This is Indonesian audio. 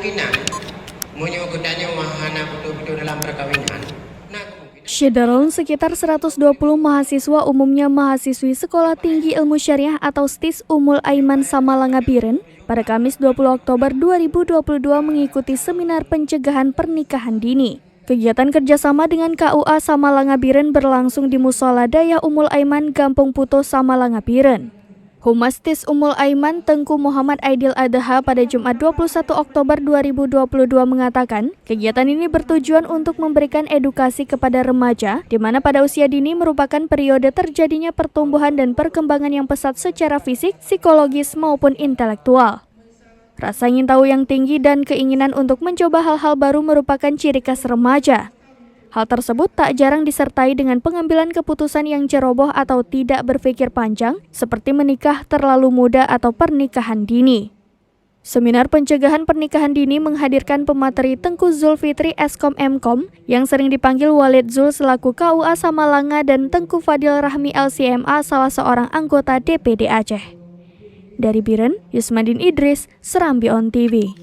kemungkinan menyebutkannya wahana betul-betul dalam perkawinan. Syederon sekitar 120 mahasiswa umumnya mahasiswi Sekolah Tinggi Ilmu Syariah atau STIS Ummul Aiman Samalanga Biren pada Kamis 20 Oktober 2022 mengikuti seminar pencegahan pernikahan dini. Kegiatan kerjasama dengan KUA Samalanga Biren berlangsung di Mushola Daya Ummul Aiman, Gampung Puto, Samalanga Biren. Humas STIS Ummul Aiman Tengku Muhammad Aidil Adha pada Jumat 21 Oktober 2022 mengatakan, kegiatan ini bertujuan untuk memberikan edukasi kepada remaja, di mana pada usia dini merupakan periode terjadinya pertumbuhan dan perkembangan yang pesat secara fisik, psikologis maupun intelektual. Rasa ingin tahu yang tinggi dan keinginan untuk mencoba hal-hal baru merupakan ciri khas remaja. Hal tersebut tak jarang disertai dengan pengambilan keputusan yang ceroboh atau tidak berpikir panjang, seperti menikah terlalu muda atau pernikahan dini. Seminar pencegahan pernikahan dini menghadirkan pemateri Tengku Zulfitri Eskom Mkom yang sering dipanggil Walid Zul selaku KUA Samalanga dan Tengku Fadil Rahmi LCMA salah seorang anggota DPD Aceh. Dari Biren, Yusmadin Idris, Serambi On TV.